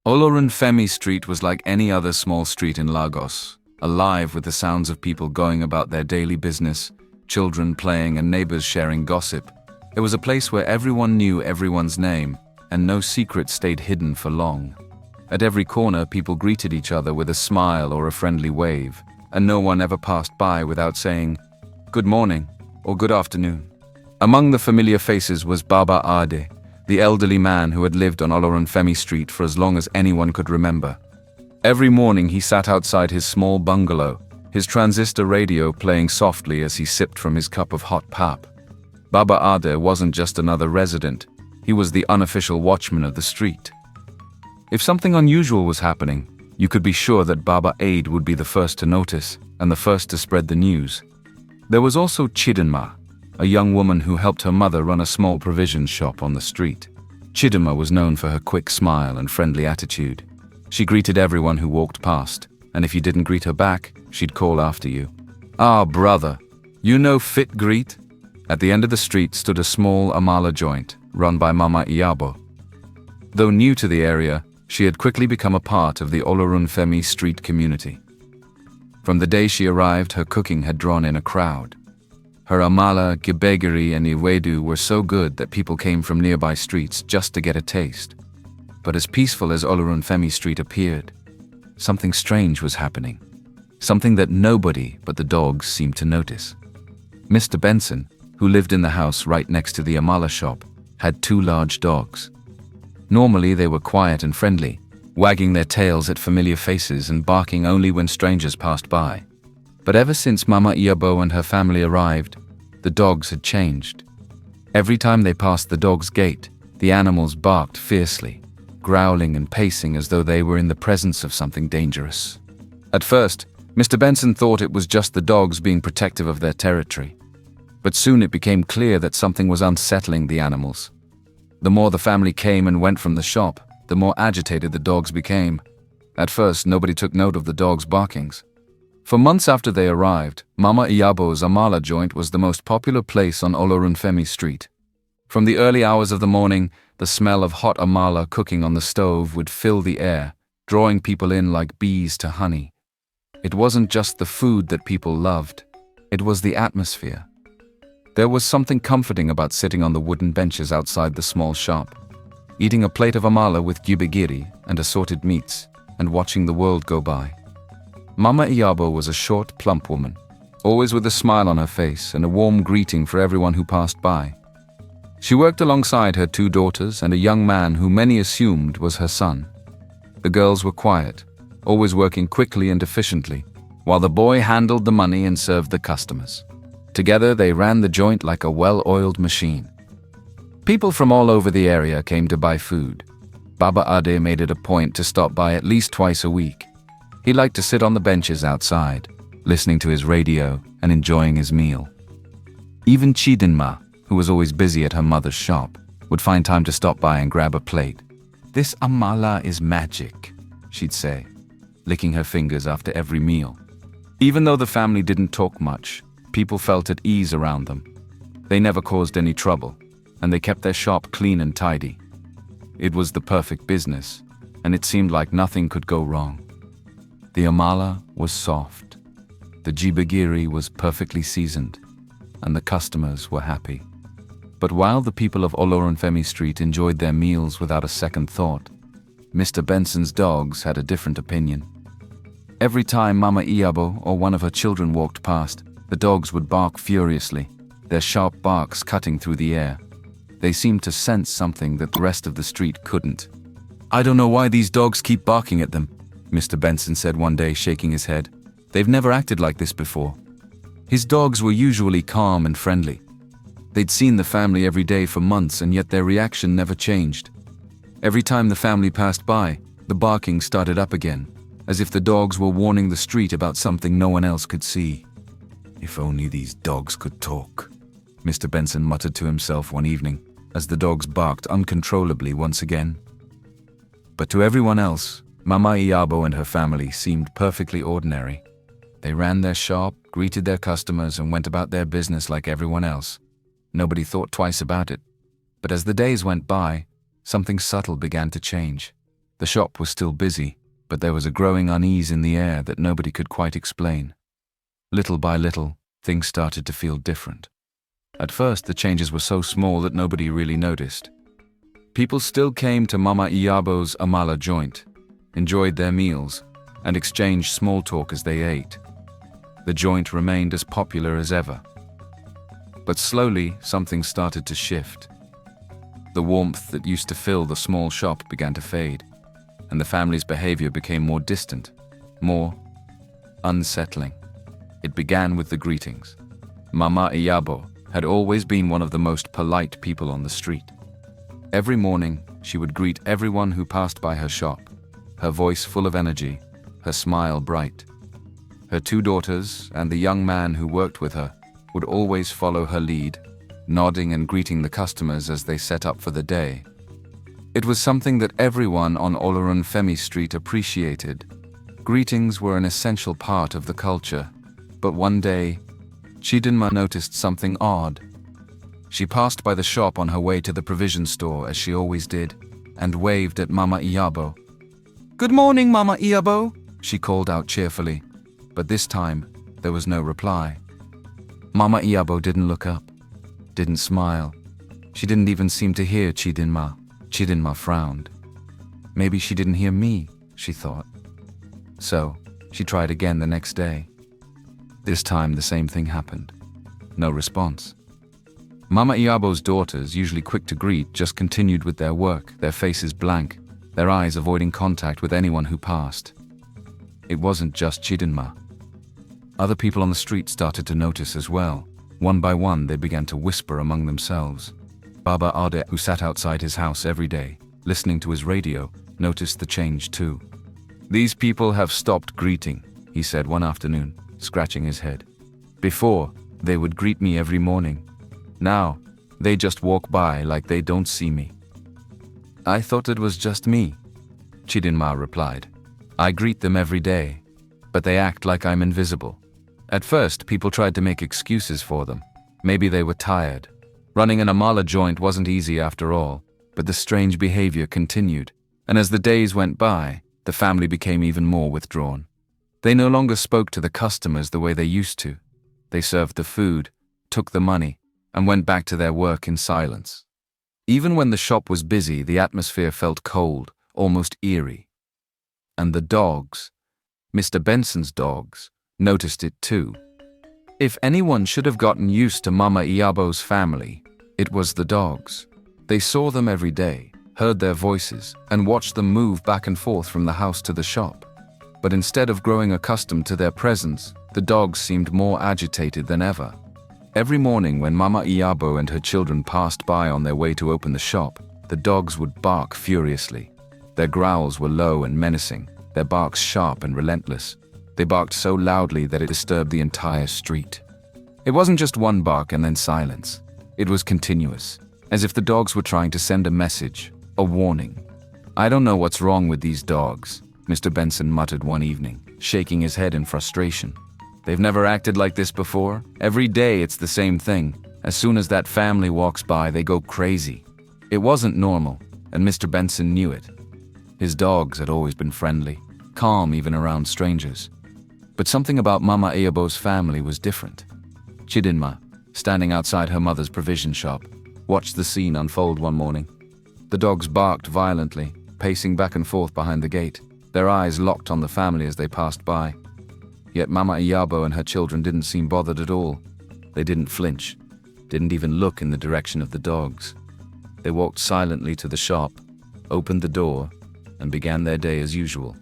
Olorunfemi Street was like any other small street in Lagos, alive with the sounds of people going about their daily business, children playing and neighbors sharing gossip. It was a place where everyone knew everyone's name, and no secret stayed hidden for long. At every corner, people greeted each other with a smile or a friendly wave, and no one ever passed by without saying, "Good morning," or "Good afternoon." Among the familiar faces was Baba Ade, the elderly man who had lived on Olorunfemi Street for as long as anyone could remember. Every morning he sat outside his small bungalow, his transistor radio playing softly as he sipped from his cup of hot pap. Baba Ade wasn't just another resident, he was the unofficial watchman of the street. If something unusual was happening, you could be sure that Baba Ade would be the first to notice and the first to spread the news. There was also Chidinma, a young woman who helped her mother run a small provision shop on the street. Chidinma was known for her quick smile and friendly attitude. She greeted everyone who walked past, and if you didn't greet her back, she'd call after you. "Ah, brother, you know fit greet?" At the end of the street stood a small Amala joint, run by Mama Iyabo. Though new to the area, she had quickly become a part of the Olorunfemi Street community. From the day she arrived, her cooking had drawn in a crowd. Her Amala, Gbegiri and Iwedu were so good that people came from nearby streets just to get a taste. But as peaceful as Olorunfemi Street appeared, something strange was happening. Something that nobody but the dogs seemed to notice. Mr. Benson, who lived in the house right next to the Amala shop, had two large dogs. Normally they were quiet and friendly, wagging their tails at familiar faces and barking only when strangers passed by. But ever since Mama Iyabo and her family arrived, the dogs had changed. Every time they passed the dog's gate, the animals barked fiercely, growling and pacing as though they were in the presence of something dangerous. At first, Mr. Benson thought it was just the dogs being protective of their territory. But soon it became clear that something was unsettling the animals. The more the family came and went from the shop, the more agitated the dogs became. At first, nobody took note of the dogs' barkings. For months after they arrived, Mama Iyabo's Amala joint was the most popular place on Olorunfemi Street. From the early hours of the morning, the smell of hot Amala cooking on the stove would fill the air, drawing people in like bees to honey. It wasn't just the food that people loved, it was the atmosphere. There was something comforting about sitting on the wooden benches outside the small shop, eating a plate of Amala with Gbegiri and assorted meats, and watching the world go by. Mama Iyabo was a short, plump woman, always with a smile on her face and a warm greeting for everyone who passed by. She worked alongside her two daughters and a young man who many assumed was her son. The girls were quiet, always working quickly and efficiently, while the boy handled the money and served the customers. Together they ran the joint like a well-oiled machine. People from all over the area came to buy food. Baba Ade made it a point to stop by at least twice a week. He liked to sit on the benches outside, listening to his radio and enjoying his meal. Even Chidinma, who was always busy at her mother's shop, would find time to stop by and grab a plate. "This Amala is magic," she'd say, licking her fingers after every meal. Even though the family didn't talk much, people felt at ease around them. They never caused any trouble, and they kept their shop clean and tidy. It was the perfect business, and it seemed like nothing could go wrong. The Amala was soft, the Gbegiri was perfectly seasoned, and the customers were happy. But while the people of Olorunfemi Street enjoyed their meals without a second thought, Mr. Benson's dogs had a different opinion. Every time Mama Iyabo or one of her children walked past, the dogs would bark furiously, their sharp barks cutting through the air. They seemed to sense something that the rest of the street couldn't. "I don't know why these dogs keep barking at them," Mr. Benson said one day, shaking his head. "They've never acted like this before." His dogs were usually calm and friendly. They'd seen the family every day for months, and yet their reaction never changed. Every time the family passed by, the barking started up again, as if the dogs were warning the street about something no one else could see. "If only these dogs could talk," Mr. Benson muttered to himself one evening, as the dogs barked uncontrollably once again. But to everyone else, Mama Iyabo and her family seemed perfectly ordinary. They ran their shop, greeted their customers, and went about their business like everyone else. Nobody thought twice about it. But as the days went by, something subtle began to change. The shop was still busy, but there was a growing unease in the air that nobody could quite explain. Little by little, things started to feel different. At first, the changes were so small that nobody really noticed. People still came to Mama Iyabo's Amala joint, enjoyed their meals, and exchanged small talk as they ate. The joint remained as popular as ever. But slowly, something started to shift. The warmth that used to fill the small shop began to fade, and the family's behavior became more distant, more unsettling. It began with the greetings. Mama Iyabo had always been one of the most polite people on the street. Every morning, she would greet everyone who passed by her shop, her voice full of energy, her smile bright. Her 2 daughters and the young man who worked with her would always follow her lead, nodding and greeting the customers as they set up for the day. It was something that everyone on Olorunfemi Street appreciated. Greetings were an essential part of the culture, but one day, Chidinma noticed something odd. She passed by the shop on her way to the provision store as she always did, and waved at Mama Iyabo. "Good morning, Mama Iyabo," she called out cheerfully, but this time, there was no reply. Mama Iyabo didn't look up, didn't smile. She didn't even seem to hear Chidinma. Chidinma frowned. Maybe she didn't hear me, she thought. So, she tried again the next day. This time the same thing happened. No response. Mama Iyabo's daughters, usually quick to greet, just continued with their work, their faces blank, their eyes avoiding contact with anyone who passed. It wasn't just Chidinma. Other people on the street started to notice as well. One by one, they began to whisper among themselves. Baba Ade, who sat outside his house every day, listening to his radio, noticed the change too. "These people have stopped greeting," he said one afternoon, scratching his head. "Before, they would greet me every morning. Now, they just walk by like they don't see me." "I thought it was just me," Chidinma replied. "I greet them every day, but they act like I'm invisible." At first, people tried to make excuses for them. Maybe they were tired. Running an Amala joint wasn't easy after all, but the strange behavior continued, and as the days went by, the family became even more withdrawn. They no longer spoke to the customers the way they used to. They served the food, took the money, and went back to their work in silence. Even when the shop was busy, the atmosphere felt cold, almost eerie. And the dogs, Mr. Benson's dogs, noticed it too. If anyone should have gotten used to Mama Iyabo's family, it was the dogs. They saw them every day, heard their voices, and watched them move back and forth from the house to the shop. But instead of growing accustomed to their presence, the dogs seemed more agitated than ever. Every morning when Mama Iyabo and her children passed by on their way to open the shop, the dogs would bark furiously. Their growls were low and menacing, their barks sharp and relentless. They barked so loudly that it disturbed the entire street. It wasn't just one bark and then silence. It was continuous, as if the dogs were trying to send a message, a warning. "I don't know what's wrong with these dogs," Mr. Benson muttered one evening, shaking his head in frustration. "They've never acted like this before. Every day it's the same thing. As soon as that family walks by, they go crazy." It wasn't normal, and Mr. Benson knew it. His dogs had always been friendly, calm even around strangers. But something about Mama Iyabo's family was different. Chidinma, standing outside her mother's provision shop, watched the scene unfold one morning. The dogs barked violently, pacing back and forth behind the gate, their eyes locked on the family as they passed by. Yet Mama Iyabo and her children didn't seem bothered at all. They didn't flinch, didn't even look in the direction of the dogs. They walked silently to the shop, opened the door, and began their day as usual.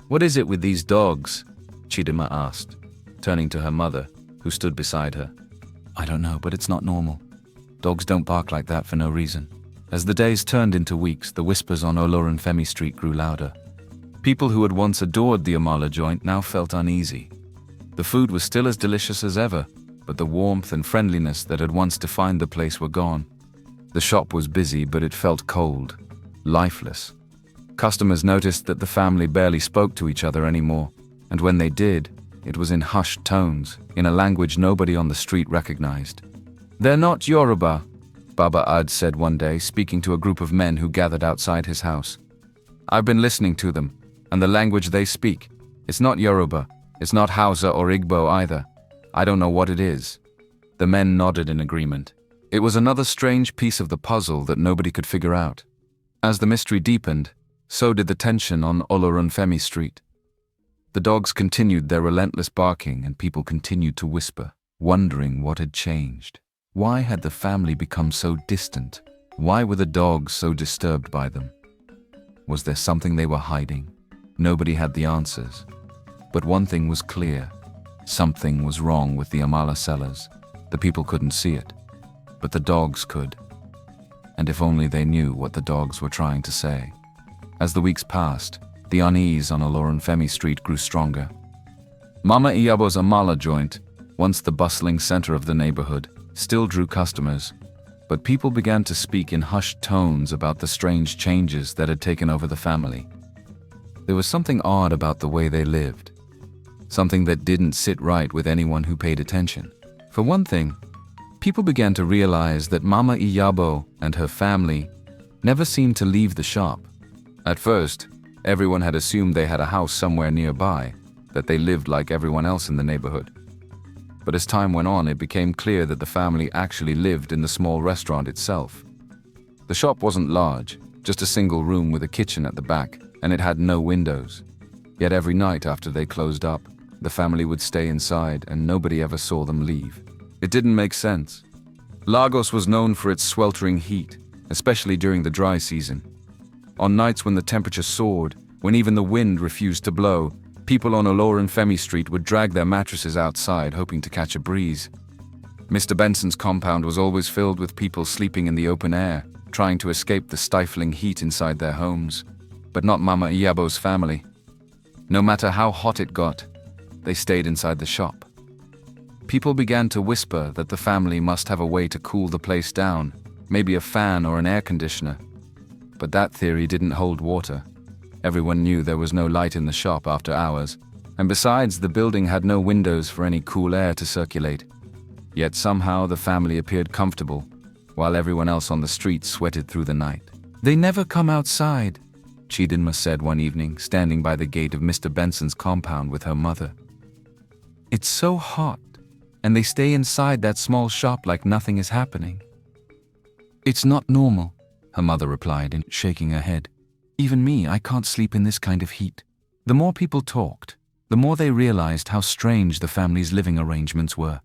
"What is it with these dogs?" Chidinma asked, turning to her mother, who stood beside her. "I don't know, but it's not normal. Dogs don't bark like that for no reason." As the days turned into weeks, the whispers on Olorunfemi Street grew louder. People who had once adored the Amala joint now felt uneasy. The food was still as delicious as ever, but the warmth and friendliness that had once defined the place were gone. The shop was busy, but it felt cold, lifeless. Customers noticed that the family barely spoke to each other anymore, and when they did, it was in hushed tones, in a language nobody on the street recognized. "They're not Yoruba," Baba Ad said one day, speaking to a group of men who gathered outside his house. I've been listening to them, and the language they speak. It's not Yoruba, it's not Hausa or Igbo either. I don't know what it is." The men nodded in agreement. It was another strange piece of the puzzle that nobody could figure out. As the mystery deepened, so did the tension on Olorunfemi Street. The dogs continued their relentless barking and people continued to whisper, wondering what had changed. Why had the family become so distant? Why were the dogs so disturbed by them? Was there something they were hiding? Nobody had the answers. But one thing was clear. Something was wrong with the Amala cellars. The people couldn't see it, but the dogs could. And if only they knew what the dogs were trying to say. As the weeks passed, the unease on Olorunfemi Street grew stronger. Mama Iyabo's Amala joint, once the bustling center of the neighborhood, still drew customers, but people began to speak in hushed tones about the strange changes that had taken over the family. There was something odd about the way they lived, something that didn't sit right with anyone who paid attention. For one thing, people began to realize that Mama Iyabo and her family never seemed to leave the shop. At first, everyone had assumed they had a house somewhere nearby, that they lived like everyone else in the neighborhood. But as time went on, it became clear that the family actually lived in the small restaurant itself. The shop wasn't large, just a single room with a kitchen at the back, and it had no windows. Yet every night after they closed up, the family would stay inside and nobody ever saw them leave. It didn't make sense. Lagos was known for its sweltering heat, especially during the dry season. On nights when the temperature soared, when even the wind refused to blow, people on Olorunfemi Street would drag their mattresses outside hoping to catch a breeze. Mr. Benson's compound was always filled with people sleeping in the open air, trying to escape the stifling heat inside their homes. But not Mama Iyabo's family. No matter how hot it got, they stayed inside the shop. People began to whisper that the family must have a way to cool the place down, maybe a fan or an air conditioner. But that theory didn't hold water. Everyone knew there was no light in the shop after hours, and besides, the building had no windows for any cool air to circulate. Yet somehow the family appeared comfortable, while everyone else on the street sweated through the night. "They never come outside," Chidinma said one evening, standing by the gate of Mr. Benson's compound with her mother. "It's so hot, and they stay inside that small shop like nothing is happening." "It's not normal," her mother replied, shaking her head. "Even me, I can't sleep in this kind of heat." The more people talked, the more they realized how strange the family's living arrangements were.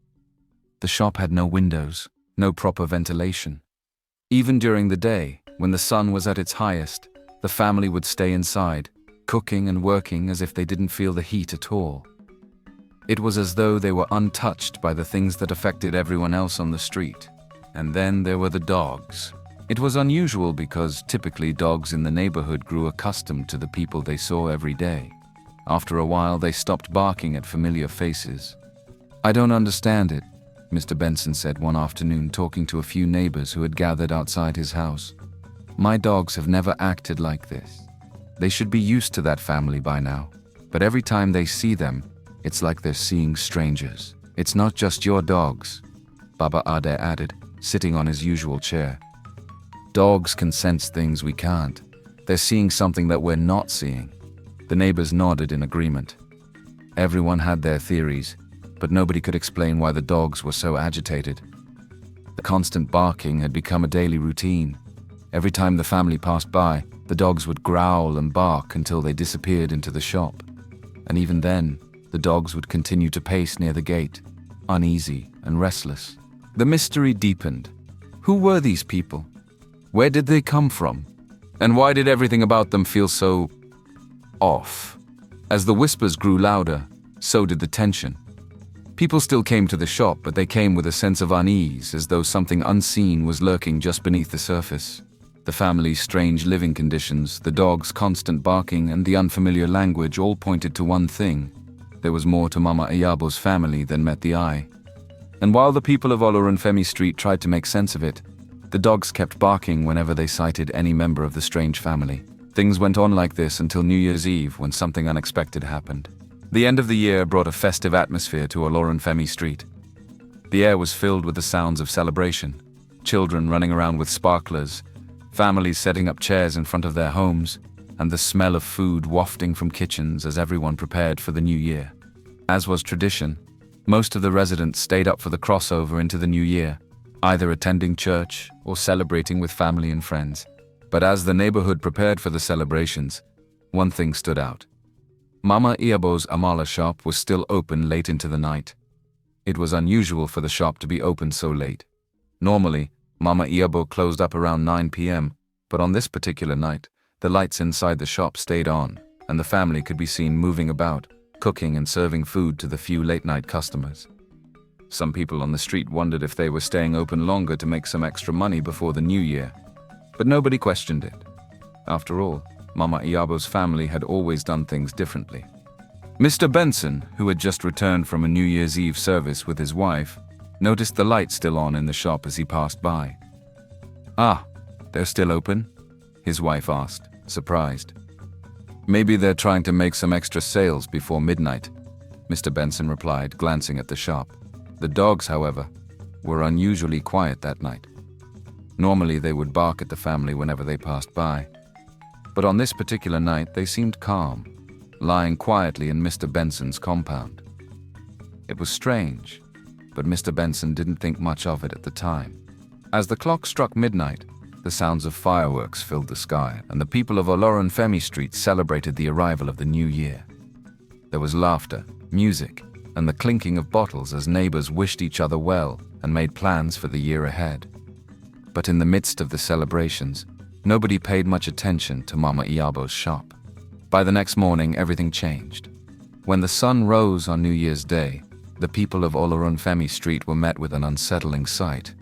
The shop had no windows, no proper ventilation. Even during the day, when the sun was at its highest, the family would stay inside, cooking and working as if they didn't feel the heat at all. It was as though they were untouched by the things that affected everyone else on the street. And then there were the dogs. It was unusual because typically dogs in the neighborhood grew accustomed to the people they saw every day. After a while, they stopped barking at familiar faces. "I don't understand it," Mr. Benson said one afternoon, talking to a few neighbors who had gathered outside his house. "My dogs have never acted like this. They should be used to that family by now. But every time they see them, it's like they're seeing strangers." "It's not just your dogs," Baba Ade added, sitting on his usual chair. "Dogs can sense things we can't. They're seeing something that we're not seeing." The neighbors nodded in agreement. Everyone had their theories, but nobody could explain why the dogs were so agitated. The constant barking had become a daily routine. Every time the family passed by, the dogs would growl and bark until they disappeared into the shop. And even then, the dogs would continue to pace near the gate, uneasy and restless. The mystery deepened. Who were these people? Where did they come from? And why did everything about them feel so off? As the whispers grew louder, so did the tension. People still came to the shop, but they came with a sense of unease, as though something unseen was lurking just beneath the surface. The family's strange living conditions, the dog's constant barking, and the unfamiliar language all pointed to one thing. There was more to Mama Iyabo's family than met the eye. And while the people of Olorunfemi Street tried to make sense of it, the dogs kept barking whenever they sighted any member of the strange family. Things went on like this until New Year's Eve, when something unexpected happened. The end of the year brought a festive atmosphere to Olorunfemi Street. The air was filled with the sounds of celebration. Children running around with sparklers, families setting up chairs in front of their homes, and the smell of food wafting from kitchens as everyone prepared for the new year. As was tradition, most of the residents stayed up for the crossover into the new year, either attending church or celebrating with family and friends. But as the neighborhood prepared for the celebrations, one thing stood out. Mama Iyabo's Amala shop was still open late into the night. It was unusual for the shop to be open so late. Normally, Mama Iyabo closed up around 9 p.m., but on this particular night, the lights inside the shop stayed on, and the family could be seen moving about, cooking and serving food to the few late-night customers. Some people on the street wondered if they were staying open longer to make some extra money before the new year, but nobody questioned it. After all, Mama Iyabo's family had always done things differently. Mr. Benson, who had just returned from a New Year's Eve service with his wife, noticed the light still on in the shop as he passed by. "Ah, they're still open?" his wife asked, surprised. "Maybe they're trying to make some extra sales before midnight," Mr. Benson replied, glancing at the shop. The dogs, however, were unusually quiet that night. Normally they would bark at the family whenever they passed by, but on this particular night they seemed calm, lying quietly in Mr. Benson's compound. It was strange, but Mr. Benson didn't think much of it at the time. As the clock struck midnight, the sounds of fireworks filled the sky, and the people of Olorunfemi Street celebrated the arrival of the new year. There was laughter, music, and the clinking of bottles as neighbors wished each other well and made plans for the year ahead. But in the midst of the celebrations, nobody paid much attention to Mama Iyabo's shop. By the next morning, everything changed. When the sun rose on New Year's Day, the people of Olorunfemi Street were met with an unsettling sight.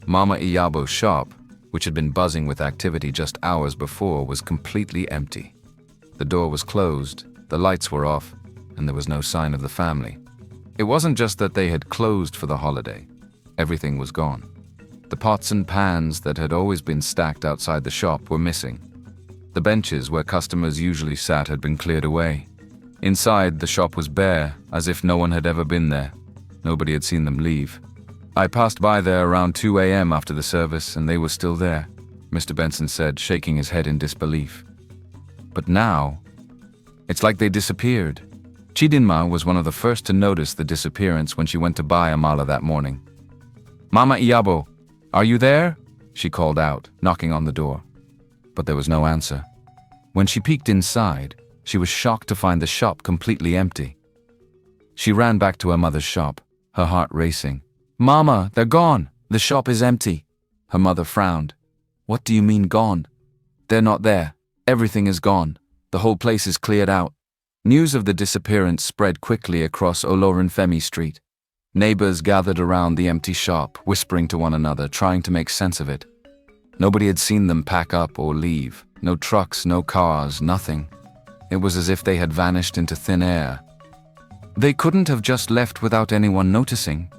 Mama Iyabo's shop, which had been buzzing with activity just hours before, was completely empty. The door was closed, the lights were off, and there was no sign of the family. It wasn't just that they had closed for the holiday. Everything was gone. The pots and pans that had always been stacked outside the shop were missing. The benches where customers usually sat had been cleared away. Inside, the shop was bare, as if no one had ever been there. Nobody had seen them leave. "I passed by there around 2 a.m. after the service, and they were still there," Mr. Benson said, shaking his head in disbelief. "But now, it's like they disappeared." Chidinma was one of the first to notice the disappearance when she went to buy Amala that morning. "Mama Iyabo, are you there?" she called out, knocking on the door. But there was no answer. When she peeked inside, she was shocked to find the shop completely empty. She ran back to her mother's shop, her heart racing. "Mama, they're gone. The shop is empty." Her mother frowned. "What do you mean gone?" "They're not there. Everything is gone. The whole place is cleared out." News of the disappearance spread quickly across Olorunfemi Street. Neighbors gathered around the empty shop, whispering to one another, trying to make sense of it. Nobody had seen them pack up or leave. No trucks, no cars, nothing. It was as if they had vanished into thin air. "They couldn't have just left without anyone noticing,"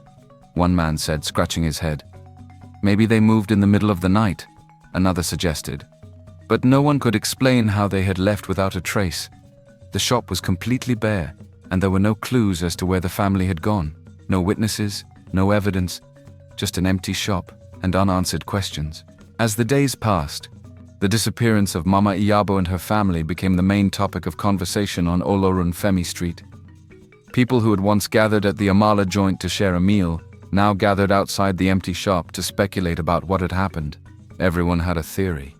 one man said, scratching his head. "Maybe they moved in the middle of the night," another suggested. But no one could explain how they had left without a trace. The shop was completely bare, and there were no clues as to where the family had gone. No witnesses, no evidence, just an empty shop and unanswered questions. As the days passed, the disappearance of Mama Iyabo and her family became the main topic of conversation on Olorunfemi Street. People who had once gathered at the Amala joint to share a meal now gathered outside the empty shop to speculate about what had happened. Everyone had a theory.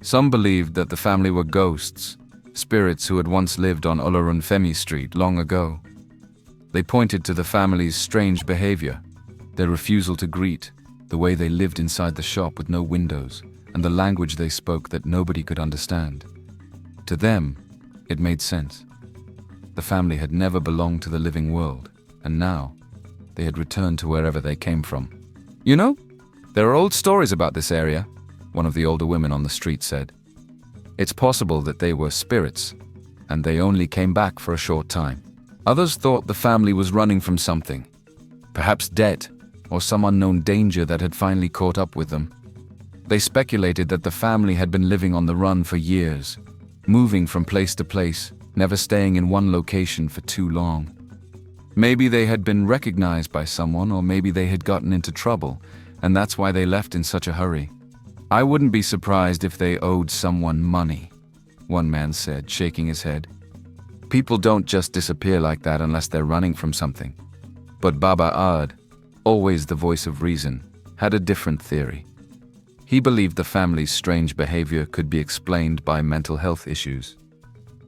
Some believed that the family were ghosts, spirits who had once lived on Olorunfemi Street long ago. They pointed to the family's strange behavior, their refusal to greet, the way they lived inside the shop with no windows, and the language they spoke that nobody could understand. To them, it made sense. The family had never belonged to the living world, and now, they had returned to wherever they came from. "You know, there are old stories about this area," one of the older women on the street said. "It's possible that they were spirits, and they only came back for a short time." Others thought the family was running from something, perhaps debt, or some unknown danger that had finally caught up with them. They speculated that the family had been living on the run for years, moving from place to place, never staying in one location for too long. Maybe they had been recognized by someone, or maybe they had gotten into trouble, and that's why they left in such a hurry. "I wouldn't be surprised if they owed someone money," one man said, shaking his head. "People don't just disappear like that unless they're running from something." But Baba Ad, always the voice of reason, had a different theory. He believed the family's strange behavior could be explained by mental health issues.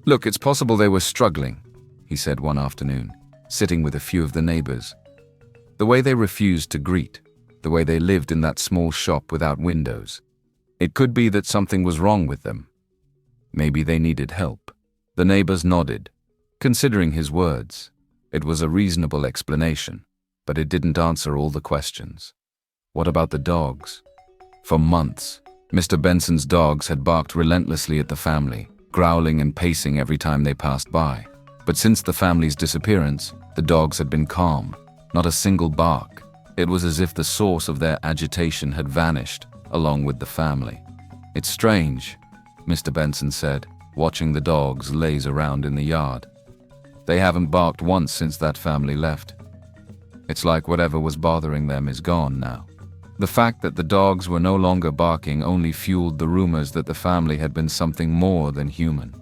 "Look, it's possible they were struggling," he said one afternoon, sitting with a few of the neighbors. "The way they refused to greet, the way they lived in that small shop without windows. It could be that something was wrong with them. Maybe they needed help." The neighbors nodded. Considering his words, it was a reasonable explanation, but it didn't answer all the questions. What about the dogs? For months, Mr. Benson's dogs had barked relentlessly at the family, growling and pacing every time they passed by. But since the family's disappearance, the dogs had been calm, not a single bark. It was as if the source of their agitation had vanished, along with the family. "It's strange," Mr. Benson said, watching the dogs laze around in the yard. "They haven't barked once since that family left. It's like whatever was bothering them is gone now." The fact that the dogs were no longer barking only fueled the rumors that the family had been something more than human.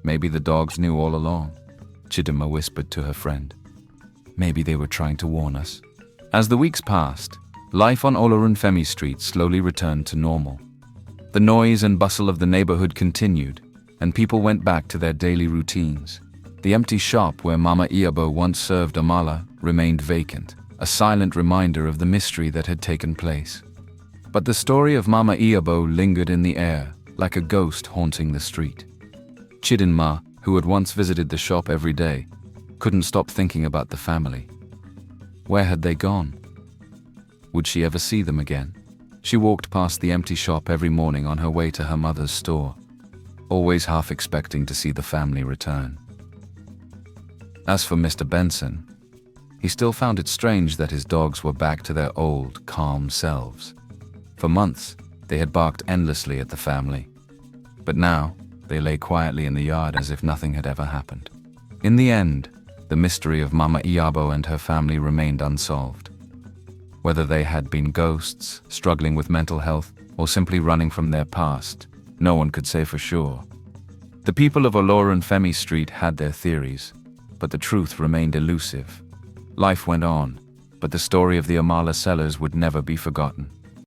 "Maybe the dogs knew all along," Chidima whispered to her friend. "Maybe they were trying to warn us." As the weeks passed, life on Olorunfemi Street slowly returned to normal. The noise and bustle of the neighborhood continued, and people went back to their daily routines. The empty shop where Mama Iyabo once served Amala remained vacant, a silent reminder of the mystery that had taken place. But the story of Mama Iyabo lingered in the air, like a ghost haunting the street. Chidinma, who had once visited the shop every day, couldn't stop thinking about the family. Where had they gone? Would she ever see them again? She walked past the empty shop every morning on her way to her mother's store, always half expecting to see the family return. As for Mr. Benson, he still found it strange that his dogs were back to their old, calm selves. For months, they had barked endlessly at the family, but now they lay quietly in the yard as if nothing had ever happened. In the end, the mystery of Mama Iyabo and her family remained unsolved. Whether they had been ghosts, struggling with mental health, or simply running from their past, no one could say for sure. The people of Olorunfemi Street had their theories, but the truth remained elusive. Life went on, but the story of the Amala sellers would never be forgotten.